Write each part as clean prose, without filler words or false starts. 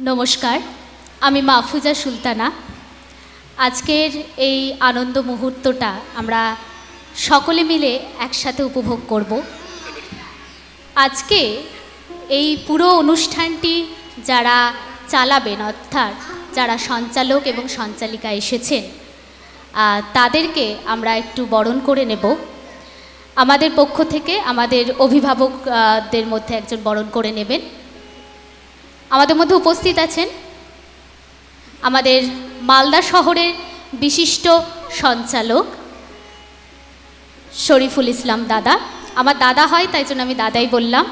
নমস্কার, আমি মাহফুজা সুলতানা। আজকের এই আনন্দ মুহূর্তটা আমরা সকলে মিলে একসাথে উপভোগ করব। আজকে এই পুরো অনুষ্ঠানটি যারা চালাবেন, অর্থাৎ যারা সঞ্চালক এবং সঞ্চালিকা এসেছেন, তাদেরকে আমরা একটু বরণ করে নেব। আমাদের পক্ষ থেকে আমাদের অভিভাবকদের মধ্যে একজন বরণ করে নেবেন। আমাদের মধ্যে উপস্থিত আছেন আমাদের মালদা শহরের বিশিষ্ট সঞ্চালক শরীফুল ইসলাম দাদা। আমার দাদা হয়, তাই জন্য আমি দাদাই বললাম।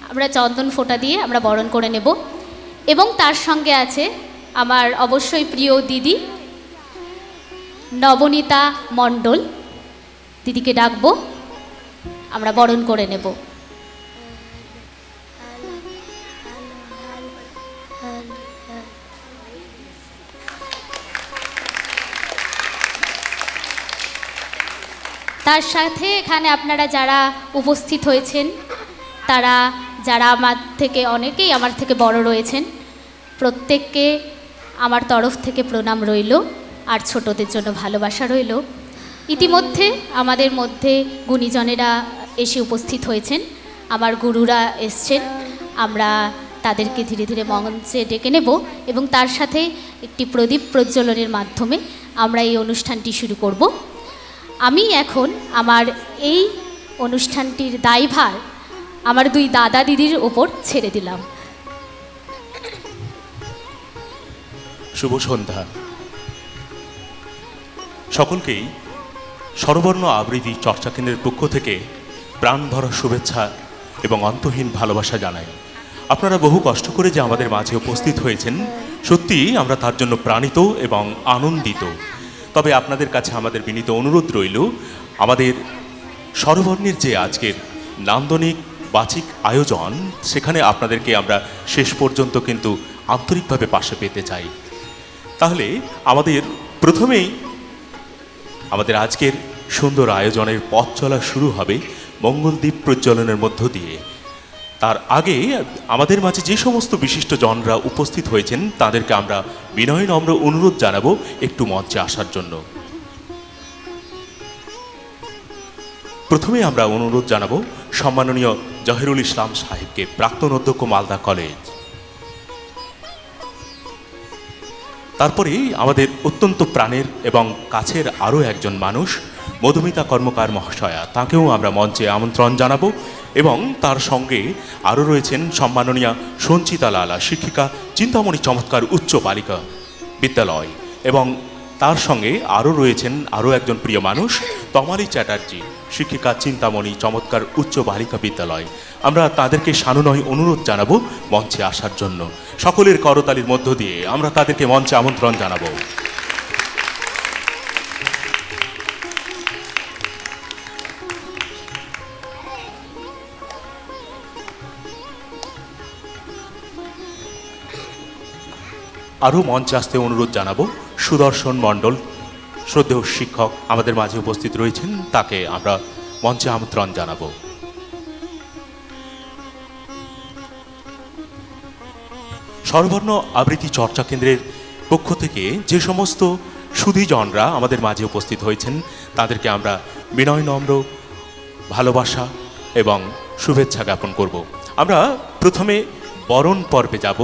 আমরা চন্দন ফোঁটা দিয়ে আমরা বরণ করে নেব। এবং তার সঙ্গে আছে আমার অবশ্যই প্রিয় দিদি নবনীতা মণ্ডল। দিদিকে ডাকবো, আমরা বরণ করে নেব। তার সাথে এখানে আপনারা যারা উপস্থিত হয়েছেন, যারা আমার থেকে অনেকেই আমার থেকে বড় রয়েছেন, প্রত্যেককে আমার তরফ থেকে প্রণাম রইল, আর ছোটদের জন্য ভালোবাসা রইল। ইতিমধ্যে আমাদের মধ্যে গুণীজনেরা এসে উপস্থিত হয়েছেন, আমার গুরুরা এসছেন। আমরা তাদেরকে ধীরে ধীরে মঞ্চে ডেকে নেব এবং তার সাথে একটি প্রদীপ প্রজ্বলনের মাধ্যমে আমরা এই অনুষ্ঠানটি শুরু করব। আমি এখন আমার এই অনুষ্ঠানটির দায়ভার আমার দুই দাদা দিদির ওপর ছেড়ে দিলাম। শুভ সন্ধ্যা। সকলকেই স্বরবর্ণ আবৃত্তি চর্চা কেন্দ্রের পক্ষ থেকে প্রাণ ভরা শুভেচ্ছা এবং অন্তহীন ভালোবাসা জানাই। আপনারা বহু কষ্ট করে যে আমাদের মাঝে উপস্থিত হয়েছেন, সত্যিই আমরা তার জন্য প্রাণিত এবং আনন্দিত। তবে আপনাদের কাছে আমাদের বিনীত অনুরোধ রইল, আমাদের স্বরবর্ণের যে আজকের নান্দনিক বাচিক আয়োজন, সেখানে আপনাদেরকে আমরা শেষ পর্যন্ত কিন্তু আন্তরিকভাবে পাশে পেতে চাই। তাহলে প্রথমেই আমাদের আজকের সুন্দর আয়োজনের পথ চলা শুরু হবে মঙ্গলদ্বীপ প্রজ্বলনের মধ্য দিয়ে। তার আগে আমাদের মাঝে যে সমস্ত বিশিষ্ট জনরা উপস্থিত হয়েছেন, তাদেরকে আমরা বিনয় নম্র অনুরোধ জানাবো একটু মঞ্চে আসার জন্য। প্রথমে আমরা অনুরোধ জানাবো সম্মাননীয় জহিরুল ইসলাম সাহেবকে, প্রাক্তন অধ্যক্ষ মালদা কলেজ। তারপরে আমাদের অত্যন্ত প্রাণের এবং কাছের আরও একজন মানুষ, মধুমিতা কর্মকার মহাশয়া, তাকেও আমরা মঞ্চে আমন্ত্রণ জানাবো। এবং তার সঙ্গে আরও রয়েছেন সম্মাননীয়া সঞ্চিতা লালা, শিক্ষিকা, চিন্তামণি চমৎকার উচ্চ বালিকা বিদ্যালয়। এবং তার সঙ্গে আরও রয়েছেন আরও একজন প্রিয় মানুষ, তমালি চ্যাটার্জি, শিক্ষিকা, চিন্তামণি চমৎকার উচ্চ বালিকা বিদ্যালয়। আমরা তাদেরকে সানুনয় অনুরোধ জানাবো মঞ্চে আসার জন্য। সকলের করতালির মধ্য দিয়ে আমরা তাদেরকে মঞ্চে আমন্ত্রণ জানাবো। আরও মঞ্চে আসতে অনুরোধ জানাবো সুদর্শন মণ্ডল, শ্রদ্ধেয় শিক্ষক আমাদের মাঝে উপস্থিত রয়েছেন, তাকে আমরা মঞ্চে আমন্ত্রণ জানাবো। স্বরবর্ণ আবৃত্তি চর্চা কেন্দ্রের পক্ষ থেকে যে সমস্ত সুধীজনরা আমাদের মাঝে উপস্থিত হয়েছেন, তাদেরকে আমরা বিনয় নম্র ভালোবাসা এবং শুভেচ্ছা জ্ঞাপন করব। আমরা প্রথমে বরণ পর্বে যাব।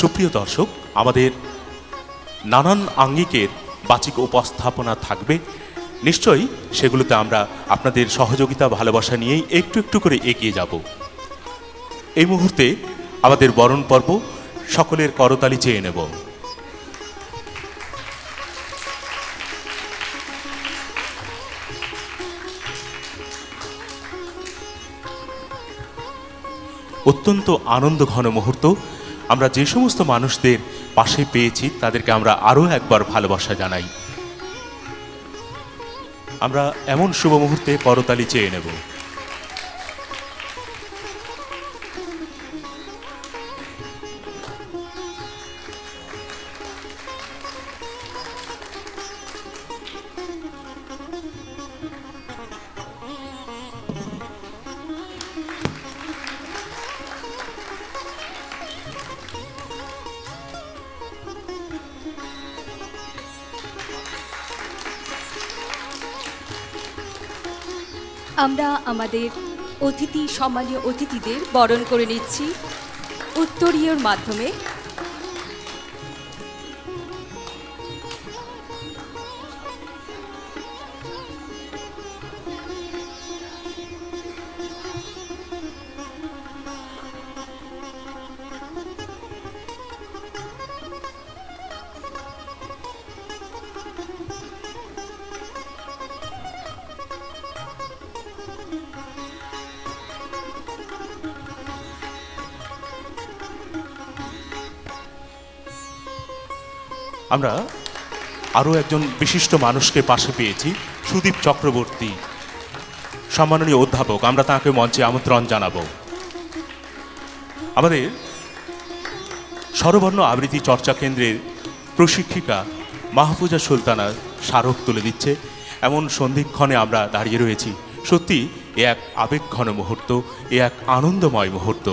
সুপ্রিয় দর্শক, আমাদের নানান আঙ্গিকের বাচিক উপস্থাপনা থাকবে, নিশ্চয়ই সেগুলোতে আমরা আপনাদের সহযোগিতা ভালোবাসা নিয়েই একটু একটু করে এগিয়ে যাব। এই মুহূর্তে আমাদের বরণ পর্ব, সকলের করতালি চেয়ে নেব। অত্যন্ত আনন্দ ঘন মুহূর্ত। আমরা যে সমস্ত মানুষদের পাশে পেয়েছি, তাদেরকে আমরা আরও একবার ভালোবাসা জানাই। আমরা এমন শুভ মুহূর্তে করতালি চেয়ে নেব। আমরা আমাদের সম্মানীয় অতিথিদের বরণ করে নিচ্ছি উত্তরীয়র মাধ্যমে। আমরা আরও একজন বিশিষ্ট মানুষকে পাশে পেয়েছি, সুদীপ চক্রবর্তী, সম্মাননীয় অধ্যাপক। আমরা তাকে মঞ্চে আমন্ত্রণ জানাবো। আমাদের স্বরবর্ণ আবৃত্তি চর্চা কেন্দ্রের প্রশিক্ষিকা মাহফুজা সুলতানা স্মারক তুলে দিচ্ছে। এমন সন্ধিক্ষণে আমরা দাঁড়িয়ে রয়েছি। সত্যি এ এক আবেগঘন মুহূর্ত, এ এক আনন্দময় মুহূর্ত।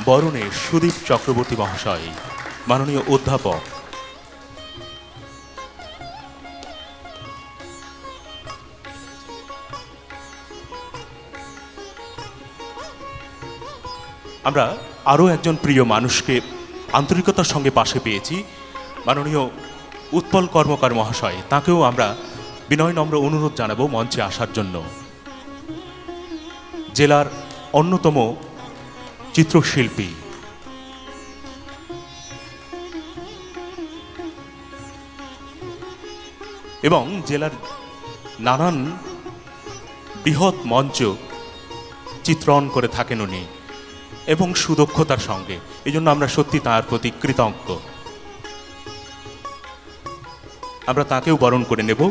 বরণে সুদীপ চক্রবর্তী মহাশয়, মাননীয় অধ্যাপক। আমরা আরও একজন প্রিয় মানুষকে আন্তরিকতার সঙ্গে পাশে পেয়েছি, মাননীয় উৎপল কর্মকার মহাশয়। তাকেও আমরা বিনয় নম্র অনুরোধ জানাবো মঞ্চে আসার জন্য। জেলার অন্যতম চিত্রশিল্পী, এবং জেলার নানান বৃহৎ মঞ্চ চিত্রণ করে থাকেন উনি, এবং সুদক্ষতার সঙ্গে। এই জন্য আমরা সত্যি তাঁর প্রতি কৃতজ্ঞ। আমরা তাকেও বরণ করে নেব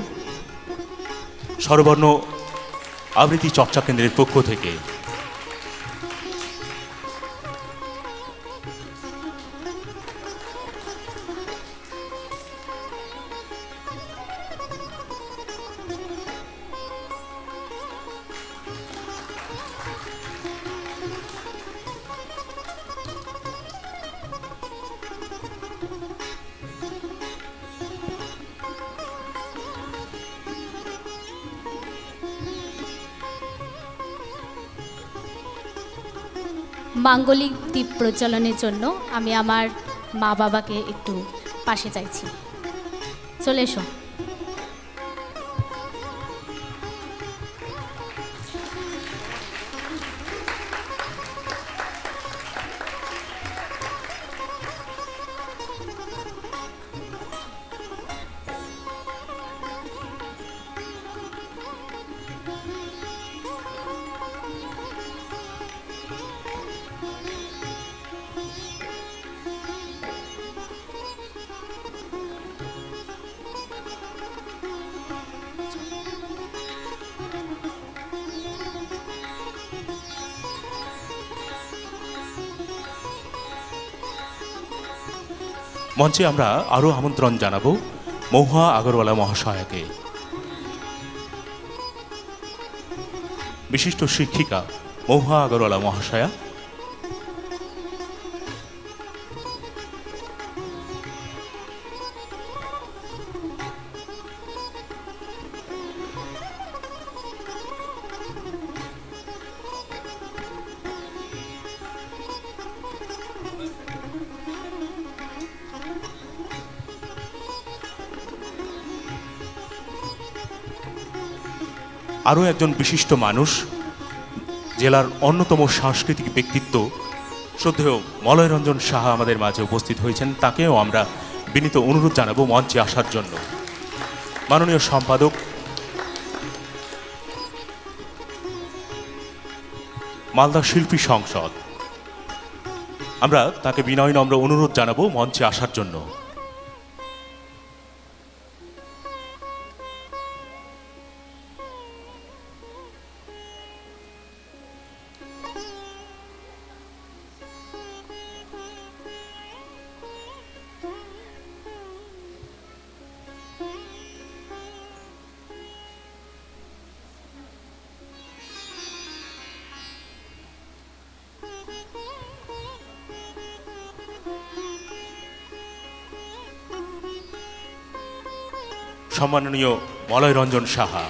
স্বরবর্ণ আবৃত্তি চর্চা কেন্দ্রের পক্ষ থেকে। মাঙ্গলিক দ্বীপ প্রজ্বলনের জন্য আমি আমার মা বাবাকে একটু পাশে চাইছি। চলে এসো। মঞ্চে আমরা আরও আমন্ত্রণ জানাবো মহুয়া আগরওয়ালা মহাশয়াকে, বিশিষ্ট শিক্ষিকা মহুয়া আগরওয়ালা মহাশয়া। আরও একজন বিশিষ্ট মানুষ, জেলার অন্যতম সাংস্কৃতিক ব্যক্তিত্ব শ্রদ্ধেয় মলয়রঞ্জন সাহা আমাদের মাঝে উপস্থিত হয়েছেন। তাকেও আমরা বিনীত অনুরোধ জানাবো মঞ্চে আসার জন্য। মাননীয় সম্পাদক মালদা শিল্পী সংসদ, আমরা তাকে বিনয় নম্র অনুরোধ জানাবো মঞ্চে আসার জন্য। সম্মাননীয় মলয় রঞ্জন সাহা,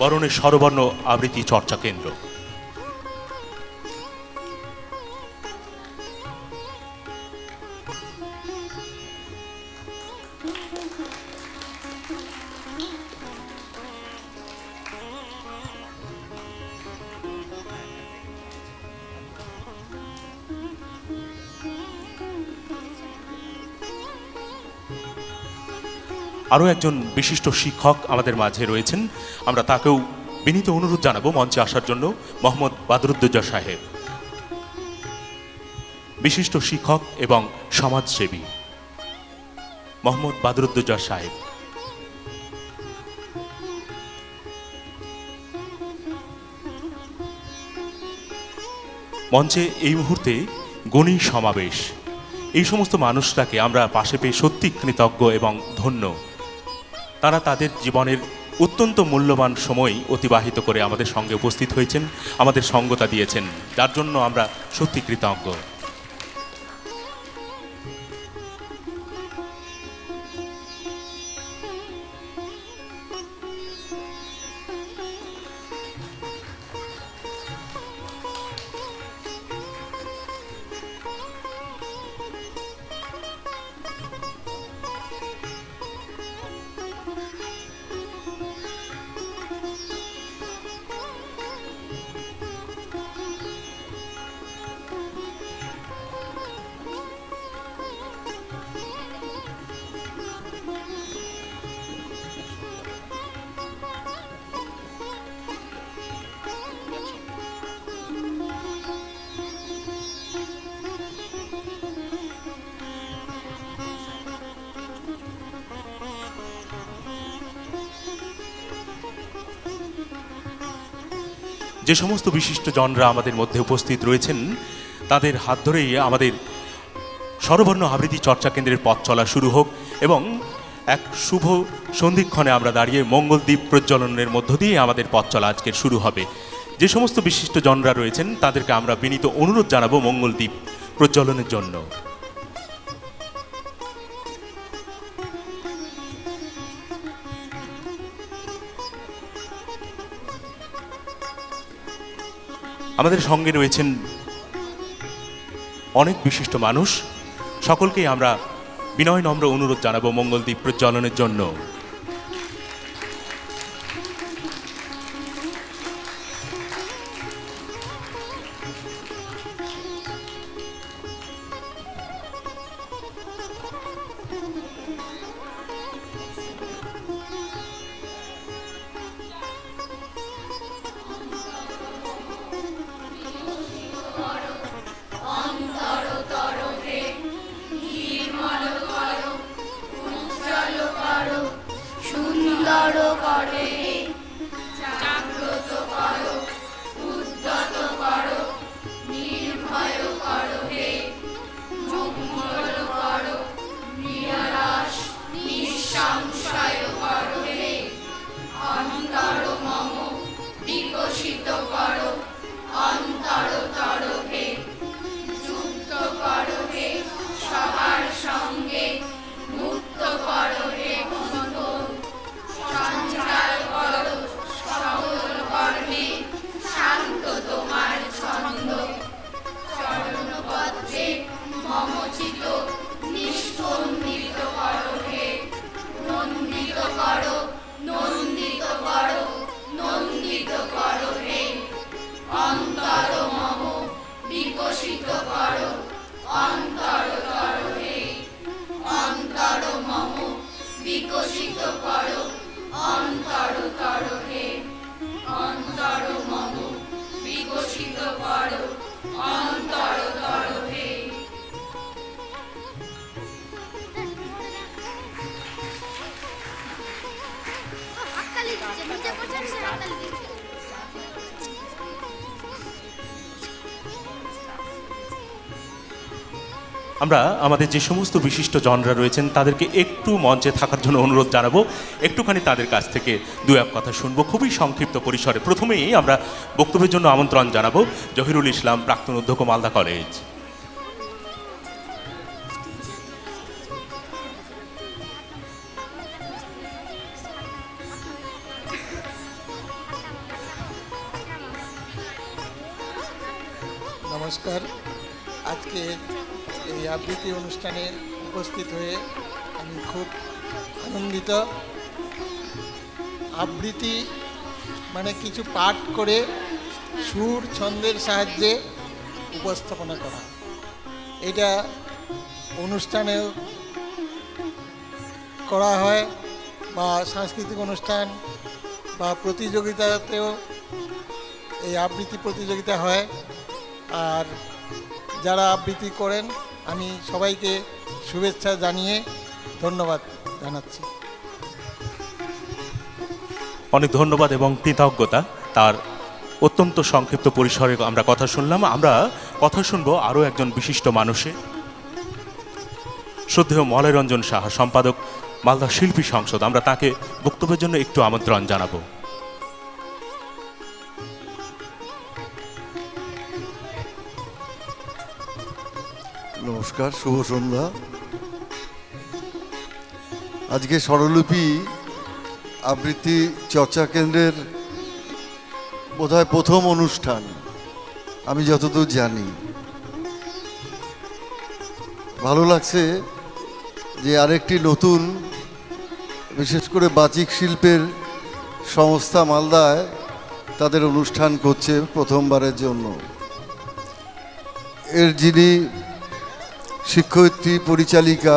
বরণের স্বরবর্ণ আবৃত্তি চর্চা কেন্দ্র। আরও একজন বিশিষ্ট শিক্ষক আমাদের মাঝে রয়েছেন, আমরা তাকেও বিনীত অনুরোধ জানাবো মঞ্চে আসার জন্য। মোহাম্মদ বাদরুদ্দোজা সাহেব, বিশিষ্ট শিক্ষক এবং সমাজসেবী মোহাম্মদ বাদরুদ্দোজা সাহেব। মঞ্চে এই মুহূর্তে গণী সমাবেশ, এই সমস্ত মানুষটাকে আমরা পাশে পেয়ে সত্যি কৃতজ্ঞ এবং ধন্য। তারা তাদের জীবনের অত্যন্ত মূল্যবান সময় অতিবাহিত করে আমাদের সঙ্গে উপস্থিত হয়েছেন, আমাদের সঙ্গতা দিয়েছেন, যার জন্য আমরা সত্যি কৃতজ্ঞ। যে সমস্ত বিশিষ্ট জনরা আমাদের মধ্যে উপস্থিত রয়েছেন, তাদের হাত ধরেই আমাদের স্বরবর্ণ আবৃত্তি চর্চা কেন্দ্রের পথ চলা শুরু হোক এবং এক শুভ সন্ধিক্ষণে আমরা দাঁড়িয়ে মঙ্গলদ্বীপ প্রজ্বলনের মধ্য দিয়ে আমাদের পথ চলা আজকের শুরু হবে। যে সমস্ত বিশিষ্ট জনরা রয়েছেন তাদেরকে আমরা বিনীত অনুরোধ জানাবো মঙ্গলদ্বীপ প্রজ্বলনের জন্য। আমাদের সঙ্গে রয়েছেন অনেক বিশিষ্ট মানুষ, সকলকেই আমরা বিনয় নম্র অনুরোধ জানাবো মঙ্গলদ্বীপ প্রজ্বলনের জন্য। আমরা আমাদের যে সমস্ত বিশিষ্ট জনরা রয়েছেন তাদেরকে একটু মঞ্চে থাকার জন্য অনুরোধ জানাবো, একটুখানি তাদের কাছ থেকে দু এক কথা শুনবো খুবই সংক্ষিপ্ত পরিসরে। প্রথমেই আমরা বক্তব্যের জন্য আমন্ত্রণ জানাবো জহিরুল ইসলাম, প্রাক্তন অধ্যক্ষ, মালদা কলেজ। নমস্কার। আজকে এই আবৃত্তি অনুষ্ঠানে উপস্থিত হয়ে আমি খুব আনন্দিত। আবৃত্তি মানে কিছু পাঠ করে সুর ছন্দের সাহায্যে উপস্থাপনা করা। এটা অনুষ্ঠানেও করা হয় বা সাংস্কৃতিক অনুষ্ঠান বা প্রতিযোগিতাতেও এই আবৃত্তি প্রতিযোগিতা হয়। আর যারা আবৃত্তি করেন আমি সবাইকে শুভেচ্ছা জানিয়ে ধন্যবাদ জানাচ্ছি। অনেক ধন্যবাদ এবং কৃতজ্ঞতা। তার অত্যন্ত সংক্ষিপ্ত পরিসরে আমরা কথা শুনলাম। আমরা কথা শুনবো আরও একজন বিশিষ্ট মানুষের, শ্রদ্ধেয় মলয় রঞ্জন সাহা, সম্পাদক মালদা শিল্পী সংসদ। আমরা তাকে বক্তব্যের জন্য একটু আমন্ত্রণ জানাবো। নমস্কার, শুভ সন্ধ্যা। আজকে স্বরলিপি আবৃত্তি চর্চা কেন্দ্রের বোধহয় প্রথম অনুষ্ঠান, আমি যতদূর জানি। ভালো লাগছে যে আরেকটি নতুন, বিশেষ করে বাচিক শিল্পের সংস্থা মালদায় তাদের অনুষ্ঠান করছে প্রথমবারের জন্য। এর যিনি শিক্ষয়িত্রী পরিচালিকা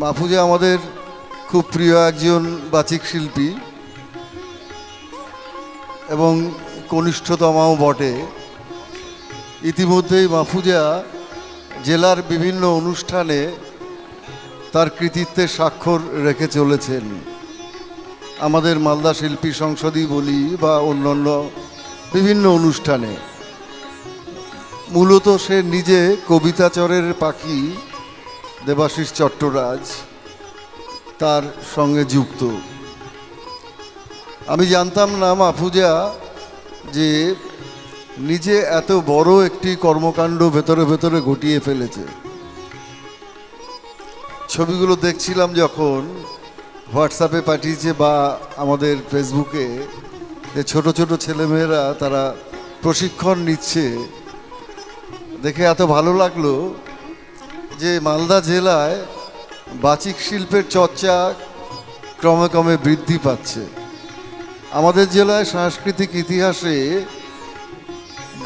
মাহফুজা আমাদের খুব প্রিয় একজন বাচিক শিল্পী এবং কনিষ্ঠতমাও বটে। ইতিমধ্যেই মাহফুজা জেলার বিভিন্ন অনুষ্ঠানে তার কৃতিত্বের স্বাক্ষর রেখে চলেছেন। আমাদের মালদা শিল্পী সংসদই বলি বা অন্যান্য বিভিন্ন অনুষ্ঠানে। মূলত সে নিজে কবিতাচরের পাখি দেবাশিস চট্টরাজ তার সঙ্গে যুক্ত। আমি জানতাম না মাহফুজা যে নিজে এত বড় একটি কর্মকাণ্ড ভেতরে ভেতরে ঘটিয়ে ফেলেছে। ছবিগুলো দেখছিলাম যখন হোয়াটসঅ্যাপে পাঠিয়েছে বা আমাদের ফেসবুকে, যে ছোট ছোট ছেলেমেয়েরা তারা প্রশিক্ষণ নিচ্ছে, দেখে এত ভালো লাগলো যে মালদা জেলায় বাচিক শিল্পের চর্চা ক্রমে ক্রমে বৃদ্ধি পাচ্ছে। আমাদের জেলায় সাংস্কৃতিক ইতিহাসে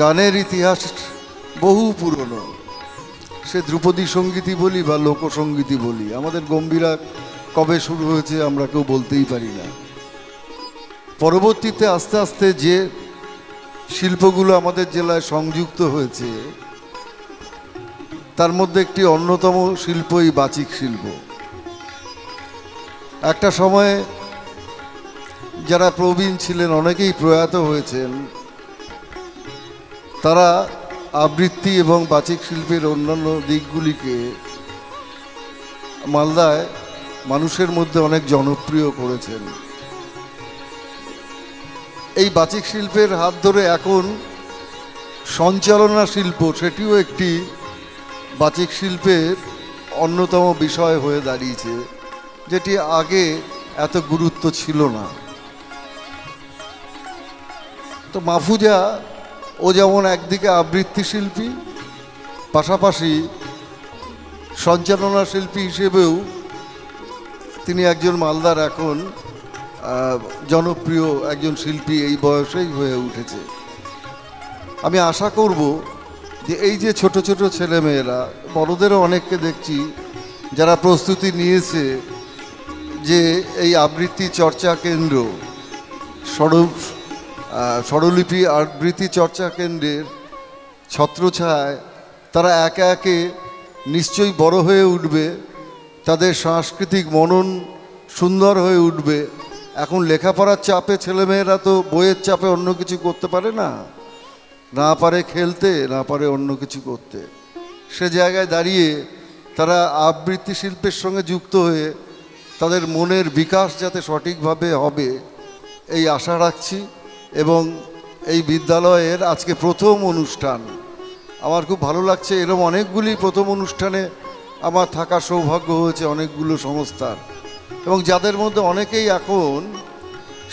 গানের ইতিহাস বহু পুরনো। সে ধ্রুপদী সঙ্গীতই বলি বা লোকসঙ্গীতই বলি, আমাদের গম্ভীরা কবে শুরু হয়েছে আমরা কেউ বলতেই পারি না। পরবর্তীতে আস্তে আস্তে যে শিল্পগুলো আমাদের জেলায় সংযুক্ত হয়েছে তার মধ্যে একটি অন্যতম শিল্পই বাচিক শিল্প। একটা সময়ে যারা প্রবীণ ছিলেন, অনেকেই প্রয়াত হয়েছেন, তারা আবৃত্তি এবং বাচিক শিল্পের অন্যান্য দিকগুলিকে মালদায় মানুষের মধ্যে অনেক জনপ্রিয় করেছেন। এই বাচিক শিল্পের হাত ধরে এখন সঞ্চালনা শিল্প, সেটিও একটি বাচিক শিল্পের অন্যতম বিষয় হয়ে দাঁড়িয়েছে, যেটি আগে এত গুরুত্ব ছিল না। তো মাহফুজা ও যেমন একদিকে আবৃত্তি শিল্পী, পাশাপাশি সঞ্চালনা শিল্পী হিসেবেও তিনি একজন মালদার এখন জনপ্রিয় একজন শিল্পী এই বয়সেই হয়ে উঠেছে। আমি আশা করব যে এই যে ছোট ছোট ছেলেমেয়েরা, বড়দেরও অনেককে দেখছি যারা প্রস্তুতি নিয়েছে যে এই আবৃত্তি চর্চা কেন্দ্র, স্বরলিপি আবৃত্তি চর্চা কেন্দ্রের ছত্রছায়ায় তারা একে একে নিশ্চয়ই বড় হয়ে উঠবে, তাদের সাংস্কৃতিক মনন সুন্দর হয়ে উঠবে। এখন লেখাপড়ার চাপে ছেলেমেয়েরা তো বইয়ের চাপে অন্য কিছু করতে পারে না, না পারে খেলতে, না পারে অন্য কিছু করতে। সে জায়গায় দাঁড়িয়ে তারা আবৃত্তি শিল্পের সঙ্গে যুক্ত হয়ে তাদের মনের বিকাশ যাতে সঠিকভাবে হবে এই আশা রাখছি। এবং এই বিদ্যালয়ের আজকে প্রথম অনুষ্ঠান, আমার খুব ভালো লাগছে। এরকম অনেকগুলি প্রথম অনুষ্ঠানে আমার থাকার সৌভাগ্য হয়েছে অনেকগুলো সংস্থার, এবং যাদের মধ্যে অনেকেই এখন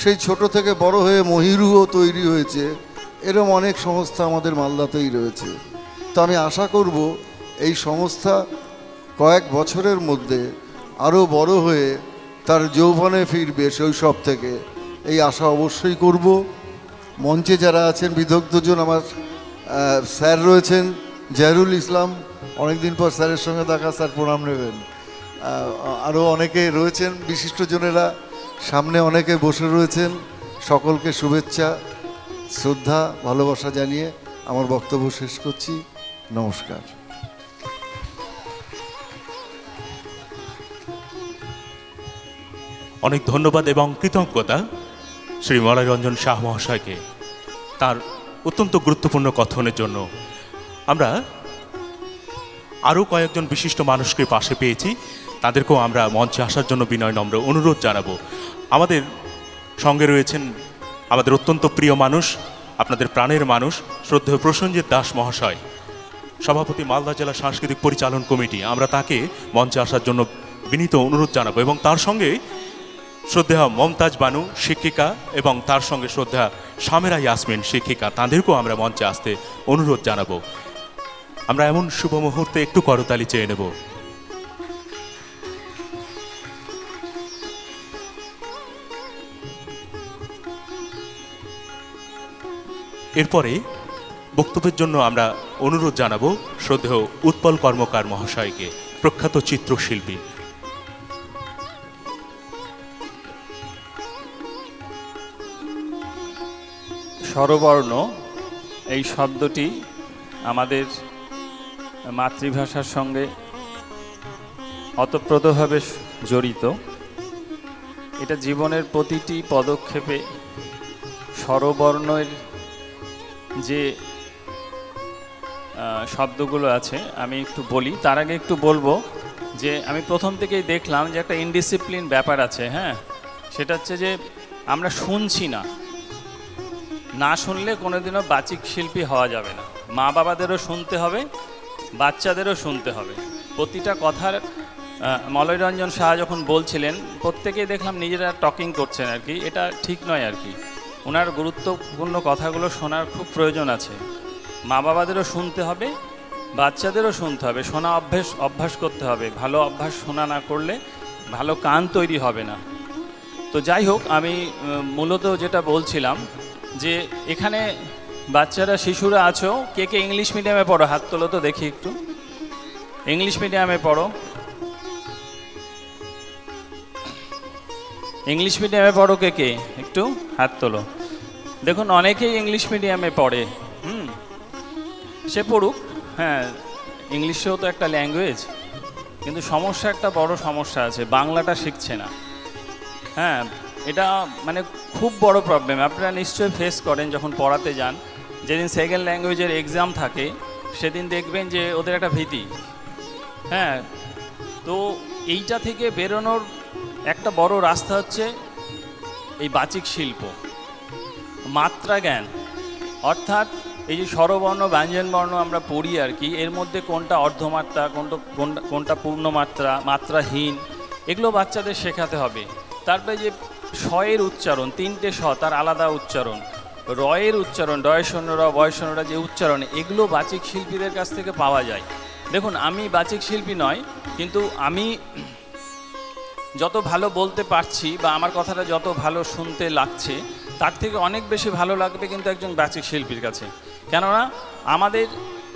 সেই ছোট থেকে বড় হয়ে মহিরুও তৈরি হয়েছে, এরম অনেক সংস্থা আমাদের মালদাতেই রয়েছে। তো আমি আশা করব এই সংস্থা কয়েক বছরের মধ্যে আরও বড় হয়ে তার যৌবনে ফিরবে শৈশব থেকে, এই আশা অবশ্যই করব। মঞ্চে যারা আছেন বিদগ্ধজন, আমার স্যার রয়েছেন জাহিরুল ইসলাম, অনেকদিন পর স্যারের সঙ্গে দেখা, স্যার প্রণাম নেবেন। আরও অনেকে রয়েছেন বিশিষ্টজনেরা, সামনে অনেকে বসে রয়েছেন। সকলকে শুভেচ্ছা, শ্রদ্ধা, ভালোবাসা জানিয়ে আমার বক্তব্য শেষ করছি। নমস্কার। অনেক ধন্যবাদ এবং কৃতজ্ঞতা শ্রী মলয় রঞ্জন শাহ মহাশয়কে তার অত্যন্ত গুরুত্বপূর্ণ কথনের জন্য। আমরা আরও কয়েকজন বিশিষ্ট মানুষকে পাশে পেয়েছি, তাদেরকেও আমরা মঞ্চে আসার জন্য বিনয় নম্র অনুরোধ জানাবো। আমাদের সঙ্গে রয়েছেন আমাদের অত্যন্ত প্রিয় মানুষ, আপনাদের প্রাণের মানুষ, শ্রদ্ধেয় প্রসেনজিৎ দাস মহাশয়, সভাপতি মালদা জেলা সাংস্কৃতিক পরিচালন কমিটি। আমরা তাকে মঞ্চে আসার জন্য বিনীত অনুরোধ জানাবো এবং তার সঙ্গে শ্রদ্ধেয়া মমতাজ বানু শিক্ষিকা এবং তার সঙ্গে শ্রদ্ধা সামেরা ইয়াসমিন শিক্ষিকা, তাদেরকেও আমরা মঞ্চে আসতে অনুরোধ জানাবো। আমরা এমন শুভ মুহূর্তে একটু করতালি চেয়ে নেব। এরপরে বক্তব্যের জন্য আমরা অনুরোধ জানাবো শ্রদ্ধেয় উৎপল কর্মকার মহাশয়কে, প্রখ্যাত চিত্রশিল্পী। স্বরবর্ণ এই শব্দটি আমাদের মাতৃভাষার সঙ্গে ওতপ্রোতভাবে জড়িত। এটা জীবনের প্রতিটি পদক্ষেপে স্বরবর্ণের যে শব্দগুলো আছে আমি একটু বলি। তার আগে একটু বলবো যে আমি প্রথম থেকেই দেখলাম যে একটা ইনডিসিপ্লিন ব্যাপার আছে। হ্যাঁ, সেটা হচ্ছে যে আমরা শুনছি না, না শুনলে কোনোদিনও বাচিক শিল্পী হওয়া যাবে না। মা বাবাদেরও শুনতে হবে, বাচ্চাদেরও শুনতে হবে। প্রতিটা কথার মলয় রঞ্জন শাহ যখন বলছিলেন, প্রত্যেকেই দেখলাম নিজেরা টকিং করছেন আর কি। এটা ঠিক নয় আর কি। ওনার গুরুত্বপূর্ণ কথাগুলো শোনার খুব প্রয়োজন আছে। মা বাবাদেরও শুনতে হবে, বাচ্চাদেরও শুনতে হবে। শোনা অভ্যাস করতে হবে। ভালো অভ্যাস শোনা না করলে ভালো কান তৈরি হবে না। তো যাই হোক, আমি মূলত যেটা বলছিলাম যে এখানে বাচ্চারা, শিশুরা আছো, কে কে ইংলিশ মিডিয়ামে পড়ো? হাত তোলো তো দেখি একটু। ইংলিশ মিডিয়ামে পড়ো? ইংলিশ মিডিয়ামে পড়ো কে কে? একটু হাত তোলো। দেখুন, অনেকেই ইংলিশ মিডিয়ামে পড়ে। সে পড়ুক, হ্যাঁ, ইংলিশেও তো একটা ল্যাঙ্গুয়েজ, কিন্তু সমস্যা, একটা বড় সমস্যা আছে, বাংলাটা শিখছে না। হ্যাঁ, এটা মানে খুব বড় প্রবলেম। আপনারা নিশ্চয়ই ফেস করেন যখন পড়াতে যান। যেদিন সেকেন্ড ল্যাঙ্গুয়েজের এক্সাম থাকে সেদিন দেখবেন যে ওদের একটা ভীতি। হ্যাঁ, তো এইটা থেকে বেরোনোর একটা বড় রাস্তা হচ্ছে এই বাচিক শিল্প, মাত্রা জ্ঞান। অর্থাৎ এই যে স্বরবর্ণ ব্যঞ্জনবর্ণ আমরা পড়ি আর কি, এর মধ্যে কোনটা অর্ধমাত্রা, কোনটা পূর্ণমাত্রা, মাত্রাহীন, এগুলো বাচ্চাদের শেখাতে হবে। তারপরে যে শ-এর উচ্চারণ, 3টে শ, তার আলাদা উচ্চারণ, র-এর উচ্চারণ, ডয় শূন্য র, বয় শূন্য র, যে উচ্চারণ, এগুলো বাচিক শিল্পীদের কাছ থেকে পাওয়া যায়। দেখুন, আমি বাচিক শিল্পী নয়, কিন্তু আমি যত ভালো বলতে পারছি বা আমার কথাটা যত ভালো শুনতে লাগছে, তার থেকে অনেক বেশি ভালো লাগবে কিন্তু একজন বাচিক শিল্পীর কাছে। কেননা আমাদের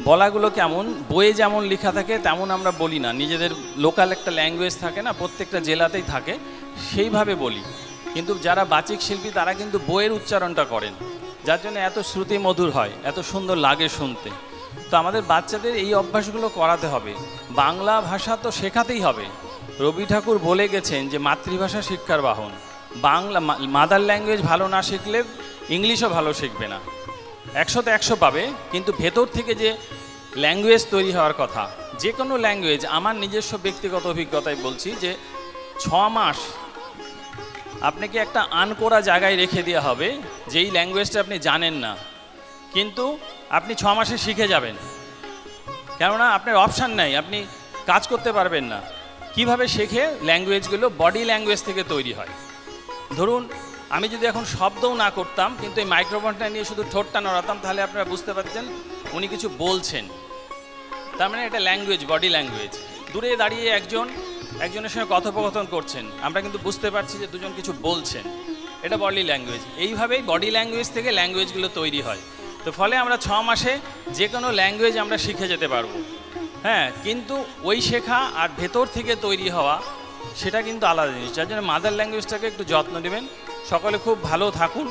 বলাগুলো কেমন, বইয়ে যেমন লেখা থাকে তেমন আমরা বলি না। নিজেদের লোকাল একটা ল্যাঙ্গুয়েজ থাকে না, প্রত্যেকটা জেলাতেই থাকে, সেইভাবে বলি। কিন্তু যারা বাচিক শিল্পী তারা কিন্তু বইয়ের উচ্চারণটা করেন, যার জন্য এত শ্রুতি মধুর হয়, এত সুন্দর লাগে শুনতে। তো আমাদের বাচ্চাদের এই অভ্যাসগুলো করাতে হবে। বাংলা ভাষা তো শেখাতেই হবে। রবি ঠাকুর বলে গেছেন যে মাতৃভাষা শিক্ষার বাহন। বাংলা মাদার ল্যাঙ্গুয়েজ ভালো না শিখলে ইংলিশও ভালো শিখবে না। 100তে 100 পাবে, কিন্তু ভেতর থেকে যে ল্যাঙ্গুয়েজ তৈরি হওয়ার কথা, যে কোনো ল্যাঙ্গুয়েজ, আমার নিজস্ব ব্যক্তিগত অভিজ্ঞতায় বলছি যে 6 মাস আপনাকে একটা আনকোরা জায়গায় রেখে দেওয়া হবে, যেই ল্যাঙ্গুয়েজটা আপনি জানেন না, কিন্তু আপনি 6 মাসে শিখে যাবেন। কেননা আপনার অপশান নাই, আপনি কাজ করতে পারবেন না। কিভাবে শেখে? ল্যাঙ্গুয়েজগুলো বডি ল্যাঙ্গুয়েজ থেকে তৈরি হয়। ধরুন আমি যদি এখন শব্দও না করতাম, কিন্তু এই মাইক্রোফোনটা নিয়ে শুধু ঠোঁটটা নড়াতাম, তাহলে আপনারা বুঝতে পারছেন উনি কিছু বলছেন। তার মানে এটা ল্যাঙ্গুয়েজ, বডি ল্যাঙ্গুয়েজ। দূরে দাঁড়িয়ে একজনের সঙ্গে কথোপকথন করছেন, আমরা কিন্তু বুঝতে পারছি যে দুজন কিছু বলছেন, এটা বডি ল্যাঙ্গুয়েজ। এইভাবেই বডি ল্যাঙ্গুয়েজ থেকে ল্যাঙ্গুয়েজগুলো তৈরি হয়। তো ফলে আমরা 6 মাসে যে কোনো ল্যাঙ্গুয়েজ আমরা শিখে যেতে পারবো। হ্যাঁ, কিন্তু ওই শেখা আর ভেতর থেকে তৈরি হওয়া সেটা কিন্তু আলাদা জিনিস। যার জন্য মাদার ল্যাঙ্গুয়েজটাকে একটু যত্ন নেবেন। সকলে খুব ভালো থাকুন।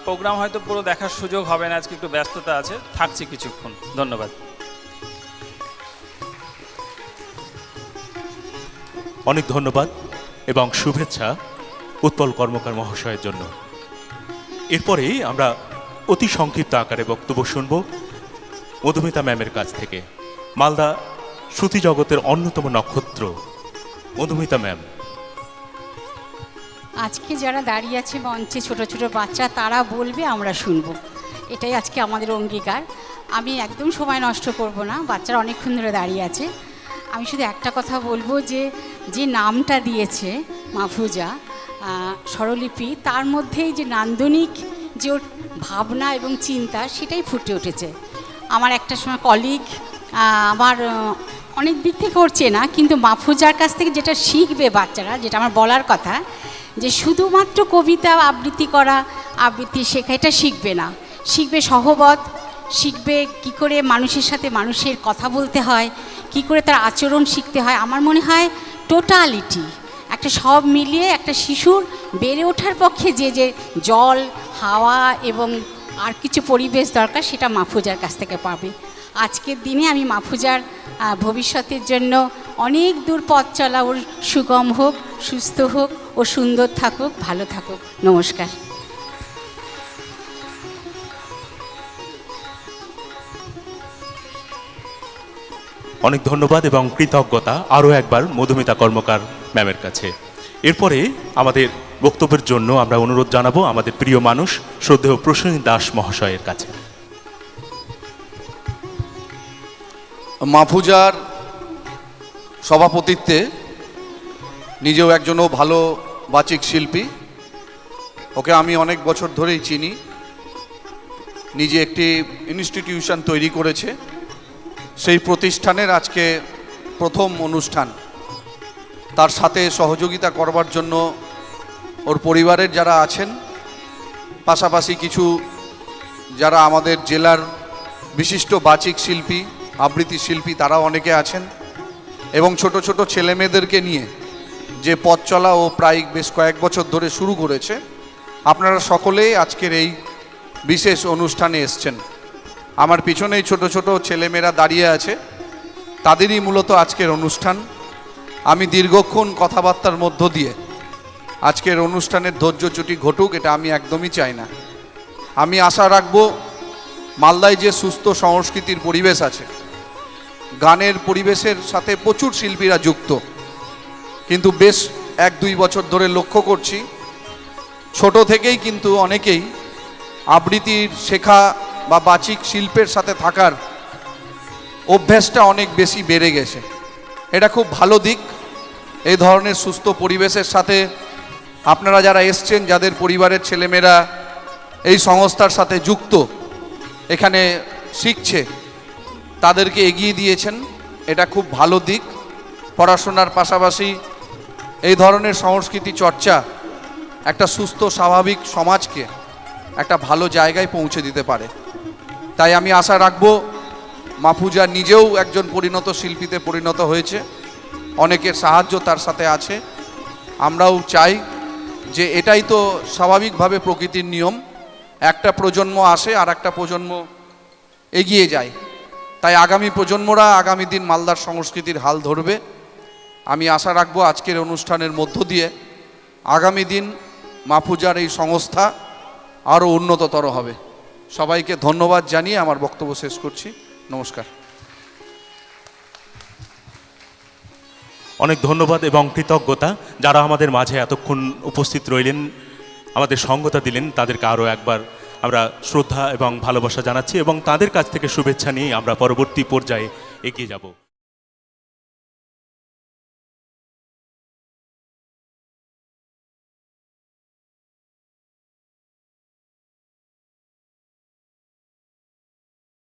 প্রোগ্রাম হয়তো পুরো দেখার সুযোগ হবে না, আজকে একটু ব্যস্ততা আছে, থাকছি কিছুক্ষণ। ধন্যবাদ। অনেক ধন্যবাদ এবং শুভেচ্ছা উৎপল কর্মকার মহাশয়ের জন্য। এরপরেই আমরা অতি সংক্ষিপ্ত আকারে বক্তব্য শুনব মধুমিতা ম্যামের কাছ থেকে। মালদা শ্রুতি জগতের অন্যতম নক্ষত্র মধুমিতা ম্যাম। আজকে যারা দাঁড়িয়ে আছে মঞ্চে, ছোট ছোট বাচ্চা, তারা বলবে, আমরা শুনবো, এটাই আজকে আমাদের অঙ্গীকার। আমি একদম সময় নষ্ট করব না, বাচ্চারা অনেকক্ষণ ধরে দাঁড়িয়ে আছে। আমি শুধু একটা কথা বলবো, যে নামটা দিয়েছে মাহফুজা স্বরলিপি, তার মধ্যেই যে নান্দনিক যে ওর ভাবনা এবং চিন্তা, সেটাই ফুটে উঠেছে। আমার একটা সময় কলিগ আমার অনেক দিক থেকে করছে না, কিন্তু মাহফুজার কাছ থেকে যেটা শিখবে বাচ্চারা, যেটা আমার বলার কথা, যে শুধুমাত্র কবিতা আবৃত্তি করা, আবৃত্তি শেখা, এটা শিখবে না। শিখবে সহবত, শিখবে কি করে মানুষের সাথে মানুষের কথা বলতে হয়, কি করে তার আচরণ শিখতে হয়। আমার মনে হয় টোটালিটি একটা সব মিলিয়ে একটা শিশুর বেড়ে ওঠার পক্ষে যে জল, হাওয়া এবং আর কিছু পরিবেশ দরকার, সেটা মাহফুজার কাছ থেকে পাবে। আজকের দিনে আমি মাহফুজার ভবিষ্যতের জন্য অনেক দূর পথ চলা ওর সুগম হোক, সুস্থ হোক, ও সুন্দর থাকুক, ভালো থাকুক। নমস্কার। অনেক ধন্যবাদ এবং কৃতজ্ঞতা আরও একবার মধুমিতা কর্মকার ম্যামের কাছে। এরপরে আমাদের বক্তব্যের জন্য আমরা অনুরোধ জানাবো আমাদের প্রিয় মানুষ শ্রদ্ধেয় প্রসেনজিৎ দাস মহাশয়ের কাছে। মাহফুজার সভাপতিত্বে নিজেও একজনও ভালো বাচিক শিল্পী, ওকে আমি অনেক বছর ধরেই চিনি। নিজে একটি ইনস্টিটিউশন তৈরি করেছে, সেই প্রতিষ্ঠানের আজকে প্রথম অনুষ্ঠান। তার সাথে সহযোগিতা করবার জন্য ওর পরিবারের যারা আছেন, পাশাপাশি কিছু যারা আমাদের জেলার বিশিষ্ট বাচিক শিল্পী, আবৃত্তি শিল্পী, তারাও অনেকে আছেন, এবং ছোট ছোট ছেলেমেয়েদেরকে নিয়ে যে পথ চলা ও প্রায় বেশ কয়েক বছর ধরে শুরু করেছে। আপনারা সকলেই আজকের এই বিশেষ অনুষ্ঠানে এসছেন। আমার পিছনেই ছোট ছোট ছেলেমেয়েরা দাঁড়িয়ে আছে, তাদেরই মূলত আজকের অনুষ্ঠান। আমি দীর্ঘক্ষণ কথাবার্তার মধ্য দিয়ে আজকের অনুষ্ঠানের ধৈর্যচ্যুতি ঘটুক, এটা আমি একদমই চাই না। আমি আশা রাখব মালদায় যে সুস্থ সংস্কৃতির পরিবেশ আছে, গানের পরিবেশের সাথে প্রচুর শিল্পীরা যুক্ত, কিন্তু বেশ 1-2 বছর ধরে লক্ষ্য করছি ছোট থেকেই কিন্তু অনেকেই আবৃত্তির শেখা বা বাচিক শিল্পের সাথে থাকার অভ্যাসটা অনেক বেশি বেড়ে গেছে। এটা খুব ভালো দিক। এই ধরনের সুস্থ পরিবেশের সাথে আপনারা যারা এসছেন, যাদের পরিবারের ছেলেমেয়েরা এই সংস্থার সাথে যুক্ত, এখানে শিখছে, তাদেরকে এগিয়ে দিয়েছেন, এটা খুব ভালো দিক। পড়াশোনার পাশাপাশি এই ধরনের সংস্কৃতি চর্চা একটা সুস্থ স্বাভাবিক সমাজকে একটা ভালো জায়গায় পৌঁছে দিতে পারে। তাই আমি আশা রাখব মাহফুজা নিজেও একজন পরিণত শিল্পীতে পরিণত হয়েছে, অনেকের সাহায্য তার সাথে আছে। আমরাও চাই যে এটাই তো স্বাভাবিকভাবে প্রকৃতির নিয়ম, একটা প্রজন্ম আসে আর একটা প্রজন্ম এগিয়ে যায়। তাই আগামী প্রজন্মরা আগামী দিন মালদার সংস্কৃতির হাল ধরবে। আমি আশা রাখবো আজকের অনুষ্ঠানের মধ্য দিয়ে আগামী দিন মাহফুজার এই সংস্থা আরও উন্নততর হবে। সবাইকে ধন্যবাদ জানিয়ে আমার বক্তব্য শেষ করছি। নমস্কার। অনেক ধন্যবাদ এবং কৃতজ্ঞতা যারা আমাদের মাঝে এতক্ষণ উপস্থিত রইলেন, আমাদের সঙ্গতা দিলেন, তাদেরকে আরও একবার আমরা শ্রদ্ধা এবং ভালোবাসা জানাচ্ছি এবং তাদের কাছ থেকে শুভেচ্ছা নিয়ে আমরা পরবর্তী পর্যায়ে এগিয়ে যাব।